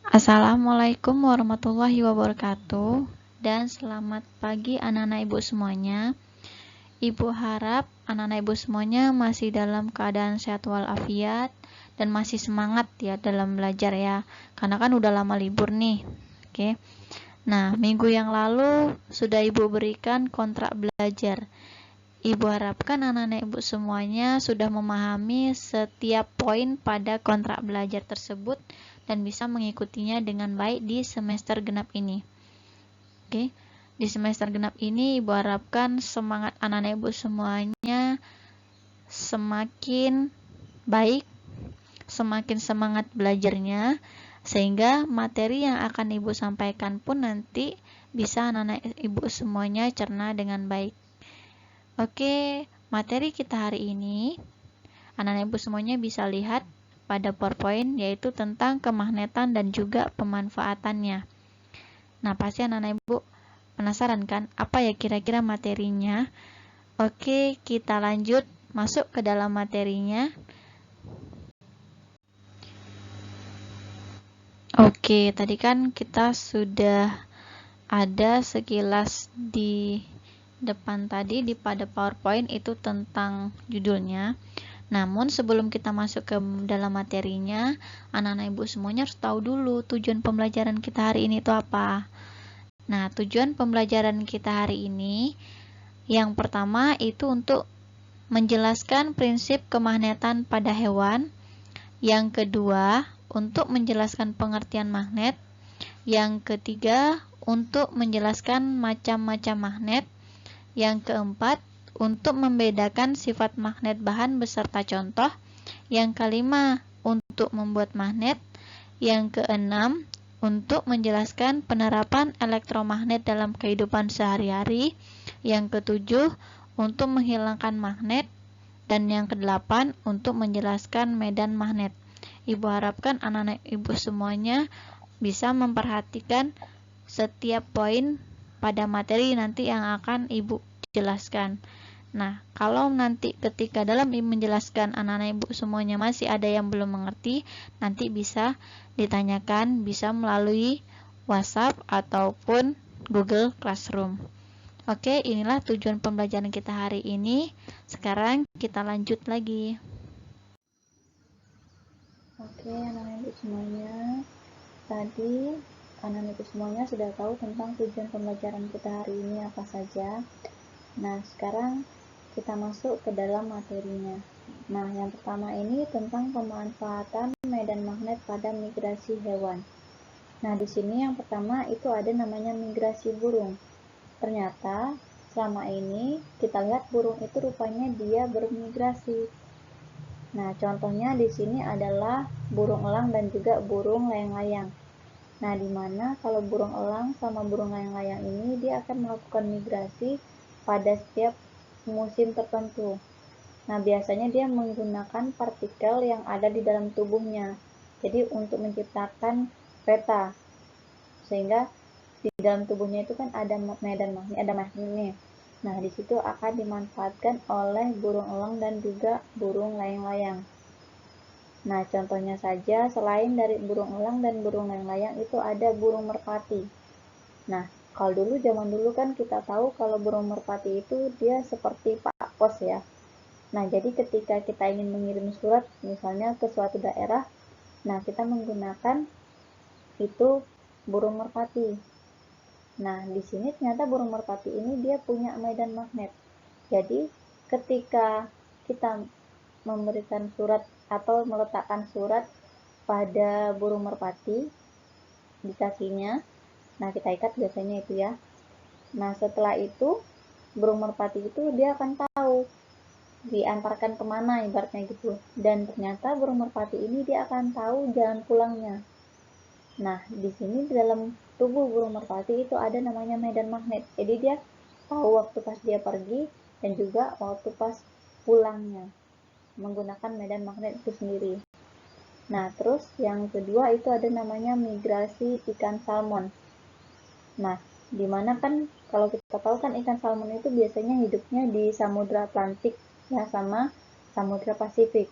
Assalamualaikum warahmatullahi wabarakatuh, dan selamat pagi anak-anak ibu semuanya. Ibu harap anak-anak ibu semuanya masih dalam keadaan sehat walafiat dan masih semangat ya dalam belajar ya, karena kan udah lama libur nih. Oke. Nah, minggu yang lalu sudah ibu berikan kontrak belajar. Ibu harapkan anak-anak ibu semuanya sudah memahami setiap poin pada kontrak belajar tersebut dan bisa mengikutinya dengan baik di semester genap ini. Oke, di semester genap ini ibu harapkan semangat anak-anak ibu semuanya semakin baik, semakin semangat belajarnya, sehingga materi yang akan ibu sampaikan pun nanti bisa anak-anak ibu semuanya cerna dengan baik. Oke, materi kita hari ini anak-anak ibu semuanya bisa lihat pada PowerPoint, yaitu tentang kemagnetan dan juga pemanfaatannya. Nah, pasti anak-anak ibu penasaran kan apa ya kira-kira materinya? Oke, kita lanjut masuk ke dalam materinya. Oke, tadi kan kita sudah ada sekilas di depan tadi pada PowerPoint itu tentang judulnya. Namun sebelum kita masuk ke dalam materinya, anak-anak ibu semuanya harus tahu dulu tujuan pembelajaran kita hari ini itu apa. Nah, tujuan pembelajaran kita hari ini yang pertama itu untuk menjelaskan prinsip kemagnetan pada hewan. Yang kedua, untuk menjelaskan pengertian magnet. Yang ketiga, untuk menjelaskan macam-macam magnet. Yang keempat, untuk membedakan sifat magnet bahan beserta contoh. Yang kelima, untuk membuat magnet. Yang keenam, untuk menjelaskan penerapan elektromagnet dalam kehidupan sehari-hari. Yang ketujuh, untuk menghilangkan magnet. Dan yang kedelapan, untuk menjelaskan medan magnet. Ibu harapkan anak-anak ibu semuanya bisa memperhatikan setiap poin pada materi nanti yang akan ibu jelaskan. Nah, kalau nanti ketika dalam menjelaskan anak-anak ibu semuanya masih ada yang belum mengerti, nanti bisa ditanyakan, bisa melalui WhatsApp ataupun Google Classroom. Oke, inilah tujuan pembelajaran kita hari ini. Sekarang kita lanjut lagi. Oke, anak-anak ibu semuanya, tadi anak-anak ibu semuanya sudah tahu tentang tujuan pembelajaran kita hari ini apa saja. Nah, sekarang kita masuk ke dalam materinya. Nah, yang pertama ini tentang pemanfaatan medan magnet pada migrasi hewan. Nah, di sini yang pertama itu ada namanya migrasi burung. Ternyata selama ini kita lihat burung itu rupanya dia bermigrasi. Nah, contohnya di sini adalah burung elang dan juga burung layang-layang. Nah, di mana kalau burung elang sama burung layang-layang ini dia akan melakukan migrasi pada setiap musim tertentu. Nah, biasanya dia menggunakan partikel yang ada di dalam tubuhnya. Jadi untuk menciptakan peta. Sehingga di dalam tubuhnya itu kan ada medan magnet, ada magnetnya. Nah, di situ akan dimanfaatkan oleh burung elang dan juga burung layang-layang. Nah, contohnya saja selain dari burung elang dan burung layang-layang itu ada burung merpati. Nah, kalau dulu zaman dulu kan kita tahu kalau burung merpati itu dia seperti Pak Pos ya. Nah, jadi ketika kita ingin mengirim surat misalnya ke suatu daerah, nah kita menggunakan itu burung merpati. Nah, di sini ternyata burung merpati ini dia punya medan magnet. Jadi, ketika kita memberikan surat atau meletakkan surat pada burung merpati di kakinya, nah kita ikat biasanya itu ya. Nah, setelah itu burung merpati itu dia akan tahu diantarkan kemana ibaratnya gitu. Dan ternyata burung merpati ini dia akan tahu jalan pulangnya. Nah, di sini di dalam tubuh burung merpati itu ada namanya medan magnet. Jadi dia tahu waktu pas dia pergi dan juga waktu pas pulangnya menggunakan medan magnet itu sendiri. Nah, terus yang kedua itu ada namanya migrasi ikan salmon. Nah, dimana kan kalau kita tahu kan ikan salmon itu biasanya hidupnya di Samudra Atlantik ya sama Samudra Pasifik.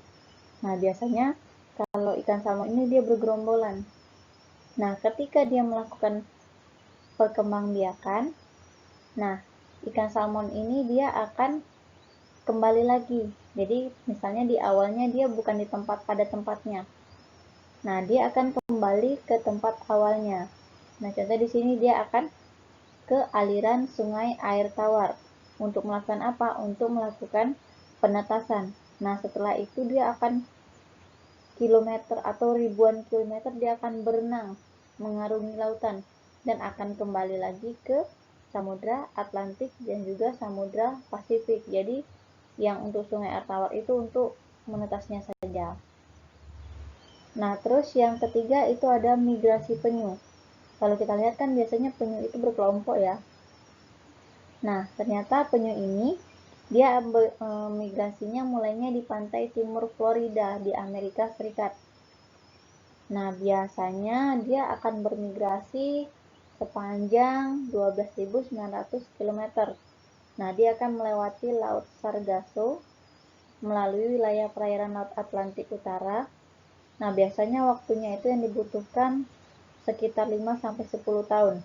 Nah, biasanya kalau ikan salmon ini dia bergerombolan. Nah, ketika dia melakukan perkembangbiakan, nah, ikan salmon ini dia akan kembali lagi. Jadi, misalnya di awalnya dia bukan di tempat pada tempatnya. Nah, dia akan kembali ke tempat awalnya. Nah, contoh di sini dia akan ke aliran sungai air tawar. Untuk melakukan apa? Untuk melakukan penetasan. Nah, setelah itu dia akan kilometer atau ribuan kilometer dia akan berenang mengarungi lautan dan akan kembali lagi ke Samudra Atlantik dan juga Samudra Pasifik. Jadi yang untuk sungai air tawar itu untuk menetasnya saja. Nah, terus yang ketiga itu ada migrasi penyu. Kalau kita lihat kan biasanya penyu itu berkelompok ya. Nah, ternyata penyu ini dia migrasinya mulainya di pantai timur Florida di Amerika Serikat. Nah, biasanya dia akan bermigrasi sepanjang 12.900 km. Nah, dia akan melewati Laut Sargasso, melalui wilayah perairan Laut Atlantik Utara. Nah, biasanya waktunya itu yang dibutuhkan sekitar 5-10 tahun.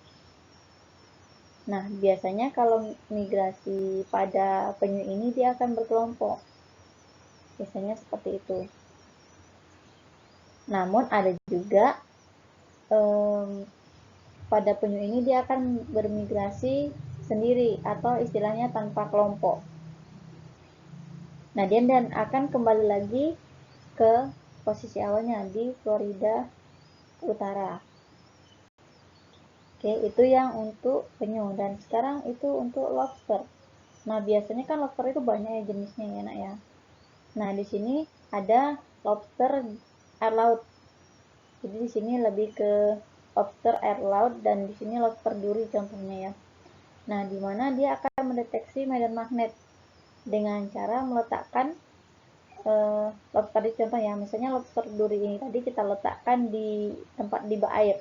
Nah, biasanya kalau migrasi pada penyu ini dia akan berkelompok. Biasanya seperti itu. Namun ada juga pada penyu ini dia akan bermigrasi sendiri atau istilahnya tanpa kelompok. Nah, dia dan akan kembali lagi ke posisi awalnya di Florida Utara. Oke, itu yang untuk penyu. Dan sekarang itu untuk lobster. Nah, biasanya kan lobster itu banyak ya jenisnya ya, Nak ya. Nah, di sini ada lobster air laut. Jadi di sini lebih ke lobster air laut dan di sini lobster duri contohnya ya. Nah, di mana dia akan mendeteksi medan magnet dengan cara meletakkan lobster di contoh ya, misalnya lobster duri ini tadi kita letakkan di tempat di bak air.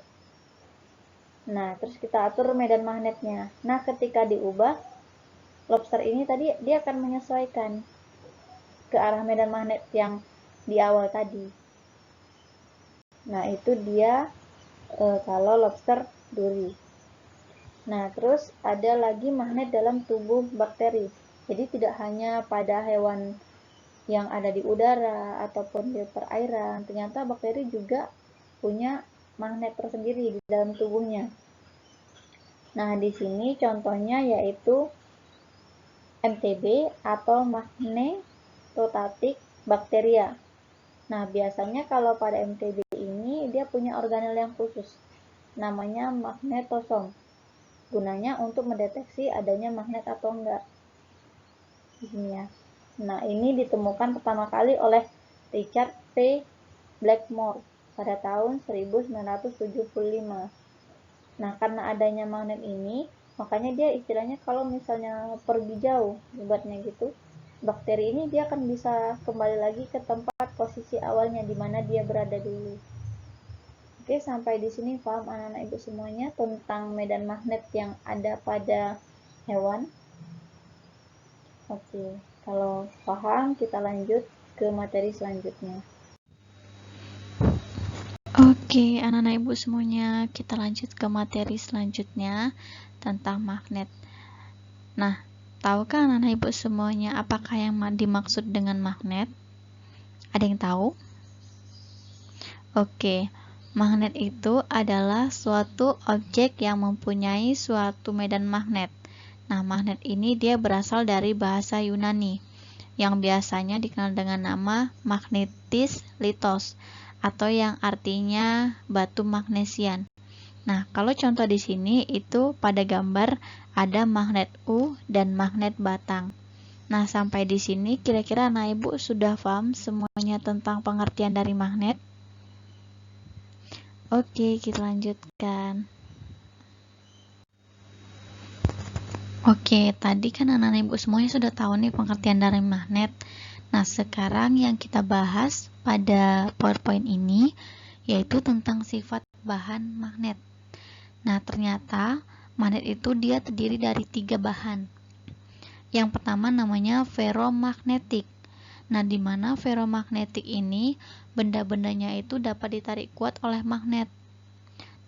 Nah, terus kita atur medan magnetnya. Nah, ketika diubah, lobster ini tadi dia akan menyesuaikan ke arah medan magnet yang di awal tadi. Nah, itu dia kalau lobster duri. Nah, terus ada lagi magnet dalam tubuh bakteri. Jadi tidak hanya pada hewan yang ada di udara ataupun di perairan, ternyata bakteri juga punya magnet tersendiri di dalam tubuhnya. Nah, di sini contohnya yaitu MTB atau magnetotatic bacteria. Nah, biasanya kalau pada MTB ini dia punya organel yang khusus, namanya magnetosom. Gunanya untuk mendeteksi adanya magnet atau enggak. Di sini ya. Nah, ini ditemukan pertama kali oleh Richard P. Blackmore pada tahun 1975. Nah, karena adanya magnet ini, makanya dia istilahnya kalau misalnya pergi jauh, ibaratnya gitu, bakteri ini dia akan bisa kembali lagi ke tempat posisi awalnya di mana dia berada dulu. Oke, sampai di sini paham anak-anak ibu semuanya tentang medan magnet yang ada pada hewan? Oke, kalau paham kita lanjut ke materi selanjutnya. Oke, anak-anak ibu semuanya, kita lanjut ke materi selanjutnya tentang magnet. Nah, tahukah anak-anak ibu semuanya apakah yang dimaksud dengan magnet? Ada yang tahu? Oke, magnet itu adalah suatu objek yang mempunyai suatu medan magnet. Nah, magnet ini dia berasal dari bahasa Yunani yang biasanya dikenal dengan nama magnetis litos atau yang artinya batu magnesian. Nah, kalau contoh di sini itu pada gambar ada magnet U dan magnet batang. Nah, sampai di sini kira-kira anak ibu sudah paham semuanya tentang pengertian dari magnet? Oke, kita lanjutkan. Oke, tadi kan anak-anak ibu semuanya sudah tahu nih pengertian dari magnet. Nah, sekarang yang kita bahas pada PowerPoint ini yaitu tentang sifat bahan magnet. Nah, ternyata magnet itu dia terdiri dari 3 bahan. Yang pertama namanya ferromagnetik. Nah, di mana ferromagnetik ini benda-bendanya itu dapat ditarik kuat oleh magnet.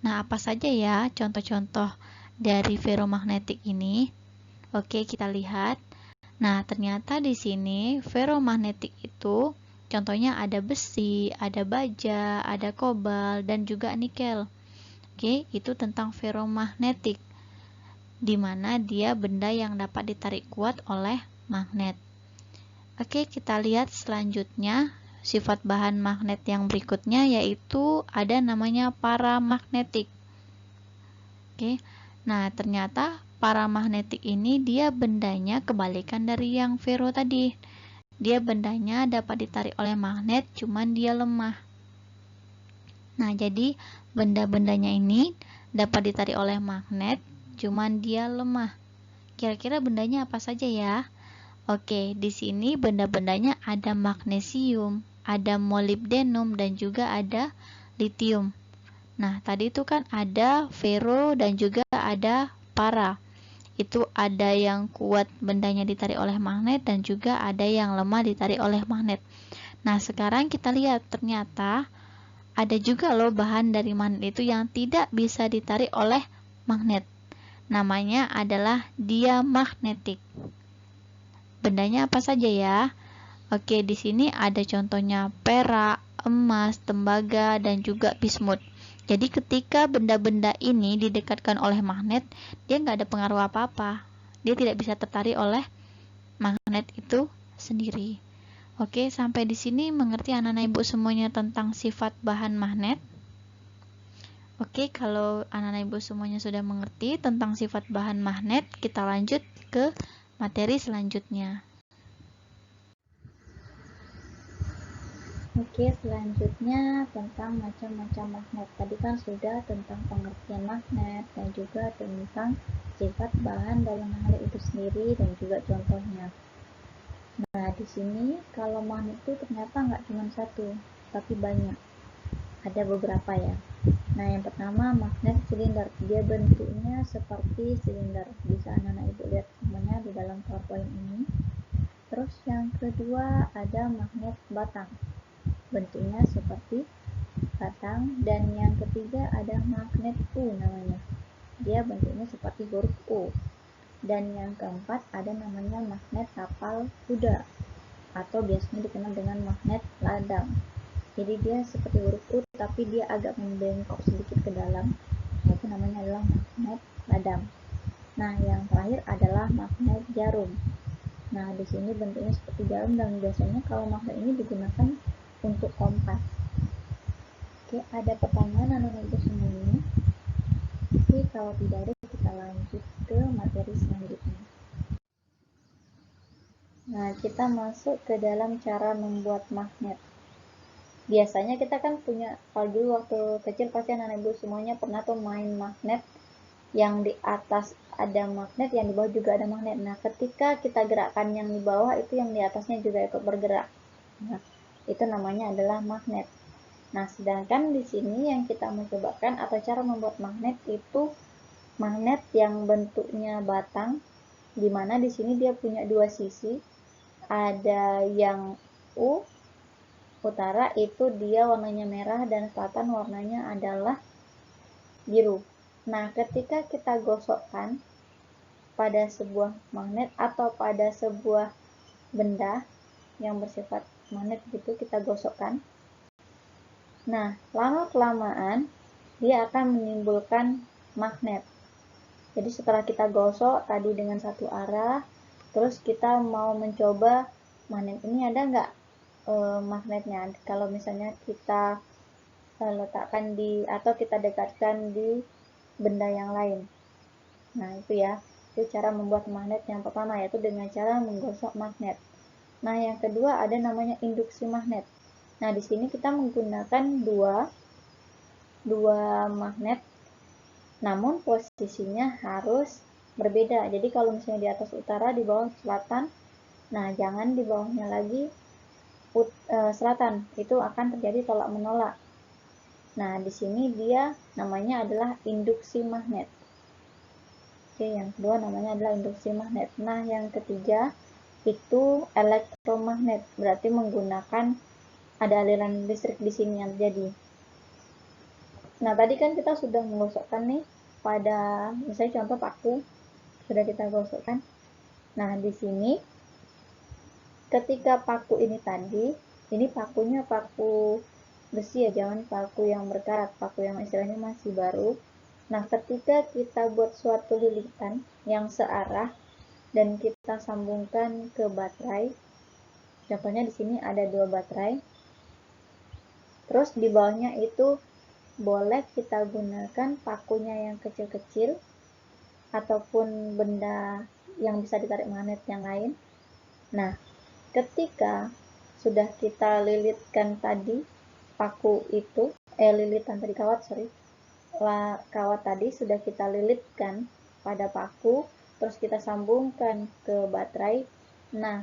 Nah, apa saja ya contoh-contoh dari ferromagnetik ini? Oke, kita lihat. Nah, ternyata di sini ferromagnetik itu contohnya ada besi, ada baja, ada kobalt, dan juga nikel. Oke, itu tentang ferromagnetik, di mana dia benda yang dapat ditarik kuat oleh magnet. Oke, kita lihat selanjutnya sifat bahan magnet yang berikutnya, yaitu ada namanya paramagnetik. Oke, nah ternyata paramagnetik ini dia bendanya kebalikan dari yang ferro tadi. Dia bendanya dapat ditarik oleh magnet, cuman dia lemah. Nah, jadi benda-bendanya ini dapat ditarik oleh magnet, cuman dia lemah. Kira-kira bendanya apa saja ya? Oke, di sini benda-bendanya ada magnesium, ada molybdenum, dan juga ada litium. Nah, tadi itu kan ada ferro dan juga ada para. Itu ada yang kuat bendanya ditarik oleh magnet dan juga ada yang lemah ditarik oleh magnet. Nah, sekarang kita lihat ternyata ada juga loh bahan dari magnet itu yang tidak bisa ditarik oleh magnet. Namanya adalah diamagnetik. Bendanya apa saja ya? Oke, di sini ada contohnya perak, emas, tembaga, dan juga bismut. Jadi ketika benda-benda ini didekatkan oleh magnet, dia nggak ada pengaruh apa-apa. Dia tidak bisa tertarik oleh magnet itu sendiri. Oke, sampai di sini mengerti anak-anak ibu semuanya tentang sifat bahan magnet? Oke, kalau anak-anak ibu semuanya sudah mengerti tentang sifat bahan magnet, kita lanjut ke materi selanjutnya. Oke, selanjutnya tentang macam-macam magnet. Tadi kan sudah tentang pengertian magnet dan juga tentang sifat bahan dari magnet itu sendiri dan juga contohnya. Nah, di sini kalau magnet itu ternyata nggak cuma satu, tapi banyak. Ada beberapa ya. Nah, yang pertama magnet silinder. Dia bentuknya seperti silinder. Bisa anak-anak ibu lihat semuanya di dalam PowerPoint ini. Terus yang kedua ada magnet batang. Bentuknya seperti batang. Dan yang ketiga ada magnet U namanya. Dia bentuknya seperti huruf U. Dan yang keempat ada namanya magnet tapal kuda atau biasanya dikenal dengan magnet ladang. Jadi dia seperti huruf U tapi dia agak membengkok sedikit ke dalam. Itu namanya adalah magnet ladang. Nah, yang terakhir adalah magnet jarum. Nah, di sini bentuknya seperti jarum dan biasanya kalau magnet ini digunakan untuk kompas. Oke, ada pertanyaan anak-anak ibu semuanya? Oke, kalau tidak ada kita lanjut ke materi selanjutnya. Nah, kita masuk ke dalam cara membuat magnet. Biasanya kita kan punya, kalau dulu waktu kecil pasti anak-anak ibu semuanya pernah tuh main magnet yang di atas ada magnet, yang di bawah juga ada magnet. Nah, ketika kita gerakkan yang di bawah itu yang di atasnya juga ikut bergerak. Nah, itu namanya adalah magnet. Nah, sedangkan di sini yang kita mau cobakan atau cara membuat magnet itu magnet yang bentuknya batang, di mana di sini dia punya dua sisi. Ada yang U utara itu dia warnanya merah dan selatan warnanya adalah biru. Nah, ketika kita gosokkan pada sebuah magnet atau pada sebuah benda yang bersifat magnet gitu, kita gosokkan. Nah, lama-kelamaan dia akan menimbulkan magnet. Jadi setelah kita gosok tadi dengan satu arah, terus kita mau mencoba magnet ini ada nggak magnetnya. Kalau misalnya kita letakkan di atau kita dekatkan di benda yang lain. Nah, itu ya. Itu cara membuat magnet yang pertama, yaitu dengan cara menggosok magnet. Nah, yang kedua ada namanya induksi magnet. Nah, di sini kita menggunakan dua magnet, namun posisinya harus berbeda. Jadi kalau misalnya di atas utara, di bawah selatan, nah jangan di bawahnya lagi selatan. Itu akan terjadi tolak menolak. Nah, di sini dia namanya adalah induksi magnet. Oke, yang kedua namanya adalah induksi magnet. Nah, yang ketiga itu elektromagnet. Berarti menggunakan ada aliran listrik di sini yang terjadi. Nah, tadi kan kita sudah menggosokkan nih pada misalnya contoh paku, sudah kita gosokkan. Nah, di sini ketika paku ini tadi, ini pakunya paku besi ya, jangan paku yang berkarat, paku yang istilahnya masih baru. Nah, ketika kita buat suatu lilitan yang searah dan kita sambungkan ke baterai, contohnya di sini ada 2 baterai, terus di bawahnya itu boleh kita gunakan pakunya yang kecil-kecil ataupun benda yang bisa ditarik magnet yang lain. Nah, ketika sudah kita lilitkan tadi paku itu, lilitan tadi kawat tadi sudah kita lilitkan pada paku, terus kita sambungkan ke baterai. Nah,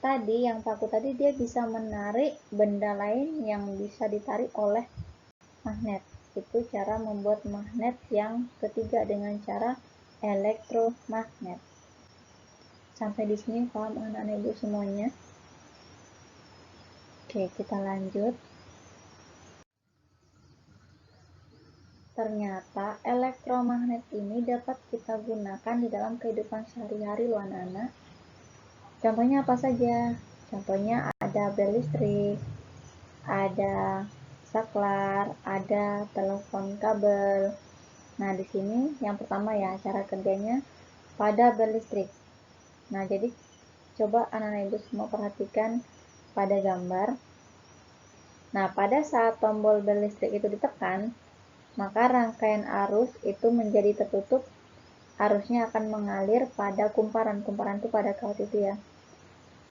tadi yang paku tadi dia bisa menarik benda lain yang bisa ditarik oleh magnet. Itu cara membuat magnet yang ketiga dengan cara elektromagnet. Sampai di sini paham anak-anak ibu semuanya? Oke, kita lanjut. Ternyata elektromagnet ini dapat kita gunakan di dalam kehidupan sehari-hari loh anak-anak. Contohnya apa saja? Contohnya ada bel listrik, ada saklar, ada telepon kabel. Nah, di sini yang pertama ya, cara kerjanya pada bel listrik. Nah, jadi coba anak-anak ibu semua perhatikan pada gambar. Nah, pada saat tombol bel listrik itu ditekan, maka rangkaian arus itu menjadi tertutup, arusnya akan mengalir pada kumparan itu pada kawat itu ya.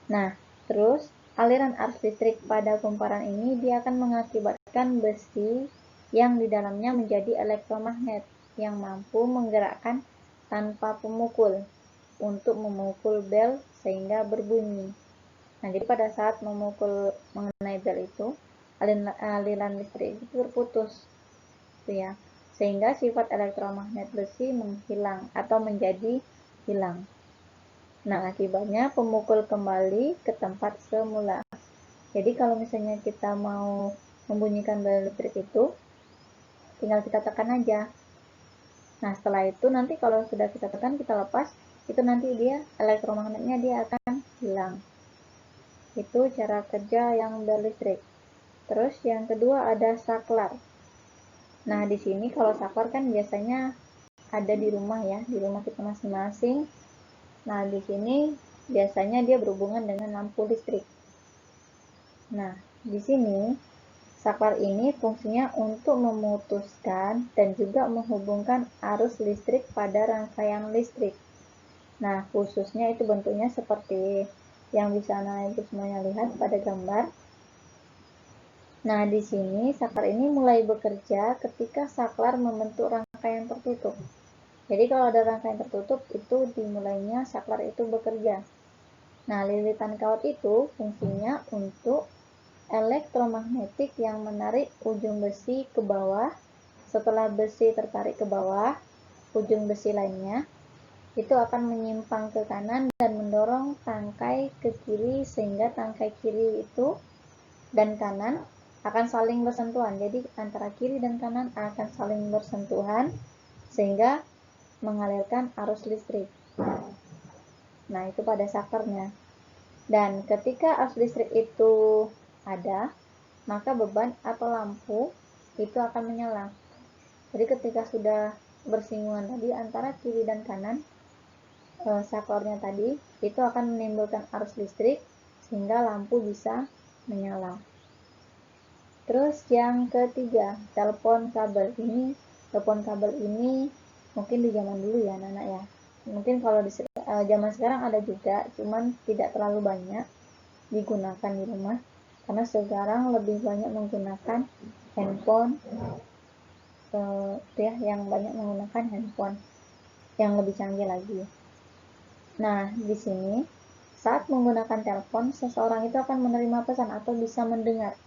Nah, terus aliran arus listrik pada kumparan ini dia akan mengakibatkan besi yang di dalamnya menjadi elektromagnet yang mampu menggerakkan tanpa pemukul untuk memukul bel sehingga berbunyi. Nah, jadi pada saat memukul mengenai bel itu, aliran listrik itu terputus. Ya, sehingga sifat elektromagnet besi menghilang atau menjadi hilang. Nah, akibatnya pemukul kembali ke tempat semula. Jadi kalau misalnya kita mau membunyikan bel listrik itu, tinggal kita tekan aja. Nah, setelah itu nanti kalau sudah kita tekan, kita lepas, itu nanti dia elektromagnetnya dia akan hilang. Itu cara kerja yang bel listrik. Terus yang kedua ada saklar. Nah, di sini kalau saklar kan biasanya ada di rumah ya, di rumah kita masing-masing. Nah, di sini biasanya dia berhubungan dengan lampu listrik. Nah, di sini saklar ini fungsinya untuk memutuskan dan juga menghubungkan arus listrik pada rangkaian listrik. Nah, khususnya itu bentuknya seperti yang bisa anak ibu semuanya lihat pada gambar. Nah, di sini saklar ini mulai bekerja ketika saklar membentuk rangkaian tertutup. Jadi kalau ada rangkaian tertutup, itu dimulainya saklar itu bekerja. Nah, lilitan kawat itu fungsinya untuk elektromagnetik yang menarik ujung besi ke bawah. Setelah besi tertarik ke bawah, ujung besi lainnya itu akan menyimpang ke kanan dan mendorong tangkai ke kiri sehingga tangkai kiri itu dan kanan akan saling bersentuhan. Jadi antara kiri dan kanan akan saling bersentuhan sehingga mengalirkan arus listrik. Nah, itu pada saklarnya. Dan ketika arus listrik itu ada, maka beban atau lampu itu akan menyala. Jadi ketika sudah bersinggungan tadi antara kiri dan kanan saklarnya tadi, itu akan menimbulkan arus listrik sehingga lampu bisa menyala. Terus yang ketiga, telepon kabel ini mungkin di zaman dulu ya anak-anak ya. Mungkin kalau di zaman sekarang ada juga, cuman tidak terlalu banyak digunakan di rumah karena sekarang lebih banyak menggunakan handphone ya, yang banyak menggunakan handphone yang lebih canggih lagi. Nah, di sini saat menggunakan telepon, seseorang itu akan menerima pesan atau bisa mendengar,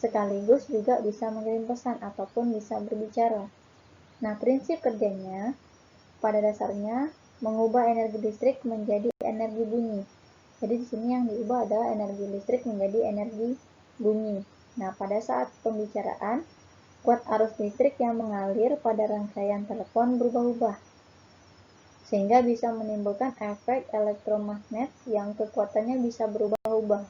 sekaligus juga bisa mengirim pesan ataupun bisa berbicara. Nah, prinsip kerjanya pada dasarnya mengubah energi listrik menjadi energi bunyi. Jadi di sini yang diubah adalah energi listrik menjadi energi bunyi. Nah, pada saat pembicaraan, kuat arus listrik yang mengalir pada rangkaian telepon berubah-ubah, sehingga bisa menimbulkan efek elektromagnet yang kekuatannya bisa berubah-ubah,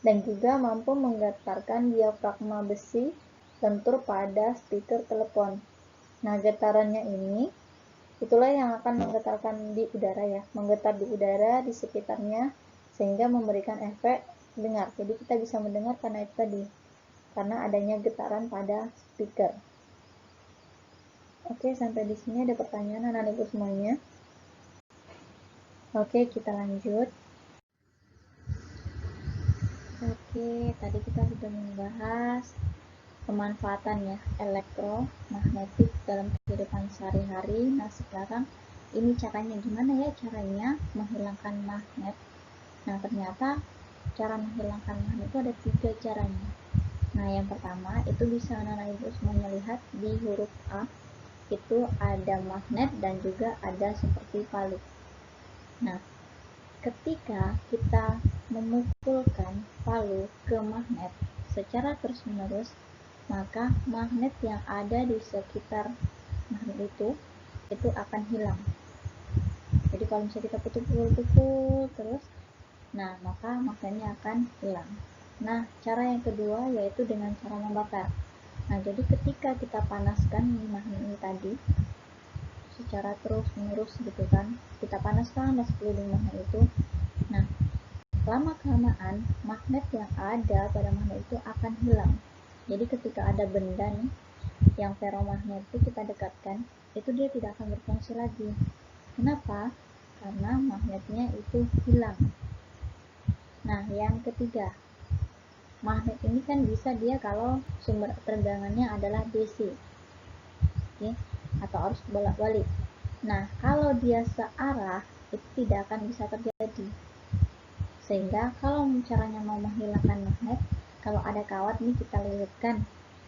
dan juga mampu menggetarkan diafragma besi lentur pada speaker telepon. Nah, getarannya ini itulah yang akan menggetarkan di udara ya, menggetar di udara di sekitarnya sehingga memberikan efek dengar. Jadi kita bisa mendengar karena itu tadi, karena adanya getaran pada speaker. Oke, sampai di sini ada pertanyaan anak-anak ibu semuanya. Oke, kita lanjut. Oke, tadi kita sudah membahas pemanfaatan ya elektromagnetik dalam kehidupan sehari-hari. Nah, sekarang ini caranya gimana ya, caranya menghilangkan magnet. Nah, ternyata cara menghilangkan magnet itu ada 3 caranya. Nah, yang pertama itu bisa anak-anak ibu semuanya lihat di huruf A, itu ada magnet dan juga ada seperti palu. Nah, ketika kita memukulkan palu ke magnet secara terus-menerus, maka magnet yang ada di sekitar magnet itu akan hilang. Jadi kalau misalnya kita pukul terus, nah maka magnetnya akan hilang. Nah, cara yang kedua yaitu dengan cara membakar. Nah, jadi ketika kita panaskan magnet ini tadi secara terus-menerus gitu kan, kita panaskan sekeliling magnet itu. Nah, lama-kelamaan magnet yang ada pada magnet itu akan hilang. Jadi ketika ada benda nih yang ferromagnet itu kita dekatkan, itu dia tidak akan berfungsi lagi. Kenapa? Karena magnetnya itu hilang. Nah, yang ketiga, magnet ini kan bisa dia kalau sumber tegangannya adalah DC, oke, atau arus bolak-balik. Nah, kalau dia searah itu tidak akan bisa terjadi. Sehingga kalau caranya mau menghilangkan magnet, kalau ada kawat nih kita lilitkan,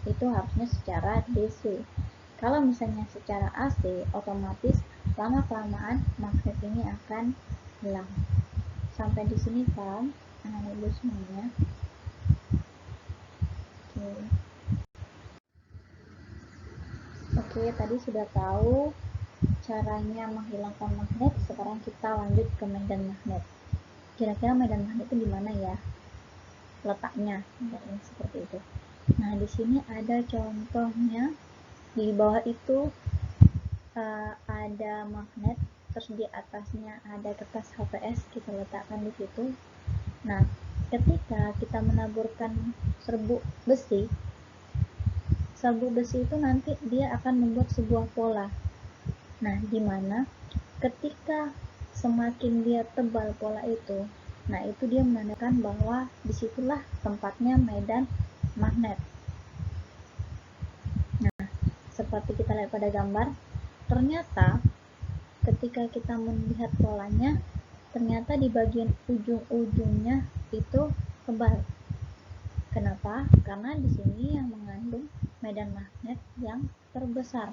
itu harusnya secara DC. Kalau misalnya secara AC, otomatis lama-kelamaan magnet ini akan hilang. Sampai di sini paham anak-anak ibu semuanya? Oke, tadi sudah tahu caranya menghilangkan magnet. Sekarang kita lanjut ke medan magnet. Kira-kira medan magnet itu di mana ya letaknya? Seperti itu. Nah, di sini ada contohnya. Di bawah itu ada magnet, terus di atasnya ada kertas HPS, kita letakkan di situ. Nah, ketika kita menaburkan serbuk besi itu nanti dia akan membuat sebuah pola. Nah, di mana ketika semakin dia tebal pola itu, nah itu dia menandakan bahwa disitulah tempatnya medan magnet. Nah, seperti kita lihat pada gambar, ternyata ketika kita melihat polanya, ternyata di bagian ujung-ujungnya itu tebal. Kenapa? Karena di sini yang mengandung medan magnet yang terbesar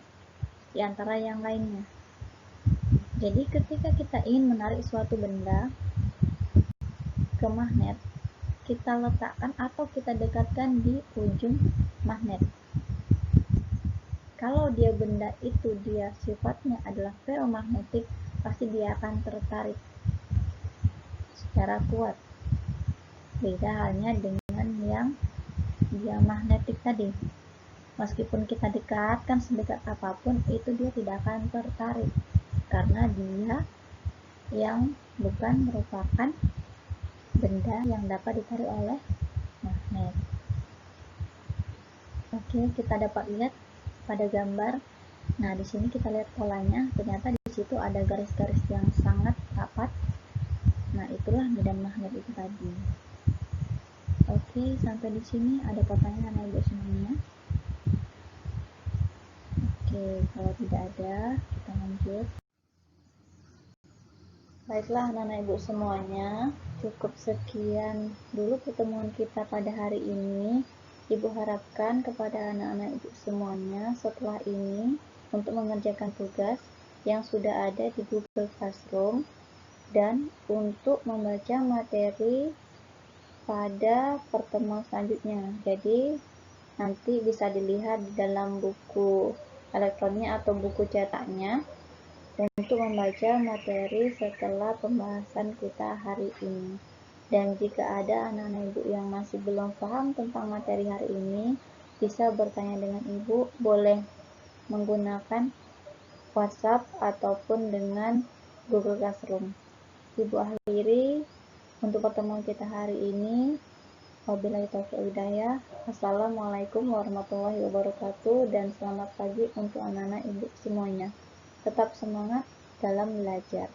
di antara yang lainnya. Jadi ketika kita ingin menarik suatu benda ke magnet, kita letakkan atau kita dekatkan di ujung magnet. Kalau dia benda itu dia sifatnya adalah ferromagnetik, pasti dia akan tertarik secara kuat. Beda halnya dengan yang dia magnetik tadi. Meskipun kita dekatkan sedekat apapun, itu dia tidak akan tertarik karena dia yang bukan merupakan benda yang dapat ditarik oleh magnet. Oke, kita dapat lihat pada gambar. Nah, di sini kita lihat polanya. Ternyata di situ ada garis-garis yang sangat rapat. Nah, itulah medan magnet itu tadi. Oke, sampai di sini ada pertanyaan ibu semuanya? Oke, kalau tidak ada, kita lanjut. Baiklah anak-anak ibu semuanya, cukup sekian dulu pertemuan kita pada hari ini. Ibu harapkan kepada anak-anak ibu semuanya setelah ini untuk mengerjakan tugas yang sudah ada di Google Classroom dan untuk membaca materi pada pertemuan selanjutnya. Jadi Nanti bisa dilihat di dalam buku elektronnya atau buku cetaknya untuk membaca materi setelah pembahasan kita hari ini. Dan jika ada anak-anak ibu yang masih belum paham tentang materi hari ini, bisa bertanya dengan ibu, boleh menggunakan WhatsApp ataupun dengan Google Classroom. Ibu akhiri untuk pertemuan kita hari ini. Wabillahi taufiq wal hidayah. Assalamualaikum warahmatullahi wabarakatuh dan selamat pagi untuk anak-anak ibu semuanya. Tetap semangat dalam belajar.